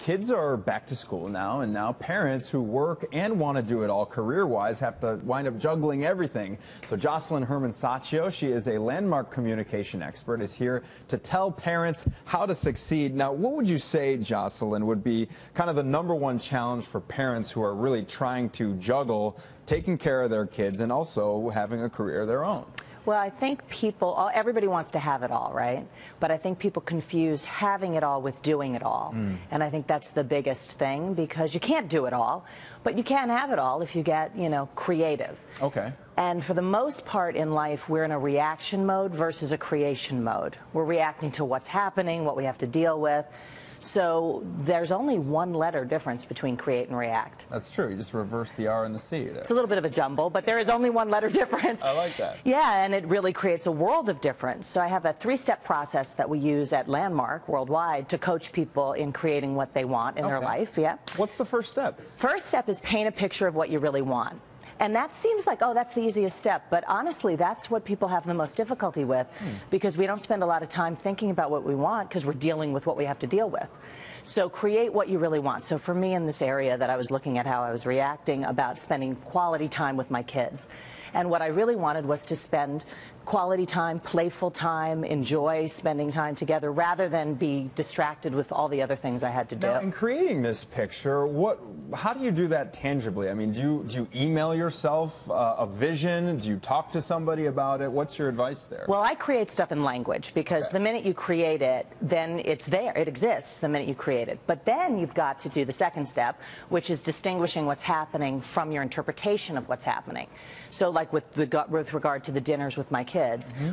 kids are back to school now, and now parents who work and want to do it all career-wise have to wind up juggling everything. So Jocelyn Herman-Saccio, she is a landmark communication expert, is here to tell parents how to succeed. Now, what would you say, Jocelyn, would be kind of the #1 challenge for parents who are really trying to juggle taking care of their kids and also having a career of their own? Well, I think everybody wants to have it all, right? But I think people confuse having it all with doing it all. And I think that's the biggest thing, because you can't do it all, but you can have it all if you get, creative. Okay. And for the most part in life, we're in a reaction mode versus a creation mode. We're reacting to what's happening, what we have to deal with. So there's only one letter difference between create and react. That's true. You just reverse the R and the C there. It's a little bit of a jumble, but there is only one letter difference. I like that. Yeah, and it really creates a world of difference. So I have a 3-step process that we use at Landmark worldwide to coach people in creating what they want in their life. Yeah. What's the first step? First step is paint a picture of what you really want. And that seems like, oh, that's the easiest step. But honestly, that's what people have the most difficulty with, because we don't spend a lot of time thinking about what we want because we're dealing with what we have to deal with. So create what you really want. So for me in this area that I was looking at how I was reacting about spending quality time with my kids. And what I really wanted was to spend quality time, playful time, enjoy spending time together rather than be distracted with all the other things I had to do. Now, in creating this picture, how do you do that tangibly? I mean, do you email yourself a vision? Do you talk to somebody about it? What's your advice there? Well, I create stuff in language, because the minute you create it, then it's there. It exists the minute you create it. But then you've got to do the second step, which is distinguishing what's happening from your interpretation of what's happening. So like with regard to the dinners with my kids,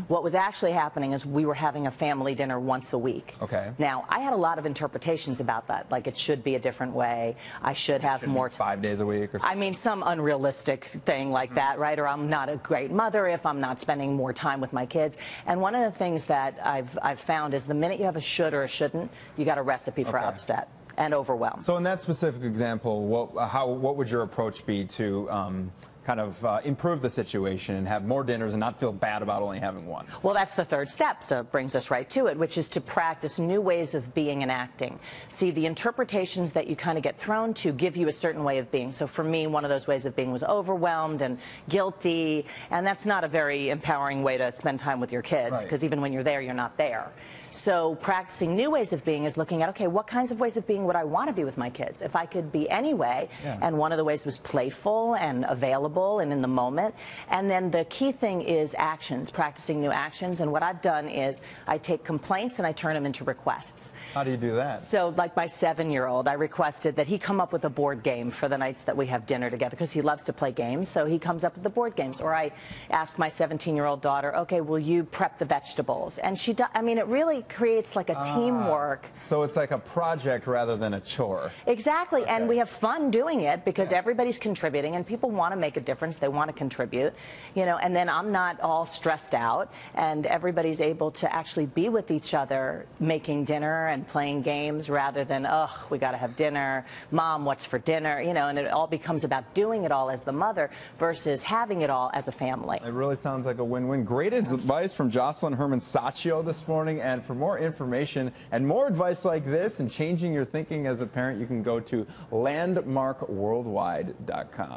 what was actually happening is we were having a family dinner once a week. Okay. Now, I had a lot of interpretations about that, like it should be a different way. I should have more time. 5 days a week or something? I mean, some unrealistic thing like that, right? Or I'm not a great mother if I'm not spending more time with my kids. And one of the things that I've found is the minute you have a should or a shouldn't, you got a recipe for upset and overwhelm. So in that specific example, what would your approach be to kind of improve the situation and have more dinners and not feel bad about only having one? Well, that's the third step, so it brings us right to it, which is to practice new ways of being and acting. See, the interpretations that you kind of get thrown to give you a certain way of being. So for me, one of those ways of being was overwhelmed and guilty, and that's not a very empowering way to spend time with your kids, because even when you're there, you're not there. So practicing new ways of being is looking at, okay, what kinds of ways of being would I want to be with my kids? If I could be any way, and one of the ways was playful and available and in the moment. And then the key thing is actions, practicing new actions. And what I've done is I take complaints and I turn them into requests. How do you do that? So like my 7-year-old, I requested that he come up with a board game for the nights that we have dinner together, because he loves to play games. So he comes up with the board games. Or I asked my 17-year-old daughter, okay, will you prep the vegetables? And she does. I mean, it really creates like a teamwork. So it's like a project rather than a chore. Exactly, and we have fun doing it because everybody's contributing and people want to make a difference. They want to contribute, and then I'm not all stressed out, and everybody's able to actually be with each other making dinner and playing games rather than, ugh, we got to have dinner, Mom, what's for dinner, and it all becomes about doing it all as the mother versus having it all as a family. It really sounds like a win-win. Great advice from Jocelyn Herman-Saccio this morning, and for more information and more advice like this and changing your thinking as a parent, you can go to landmarkworldwide.com.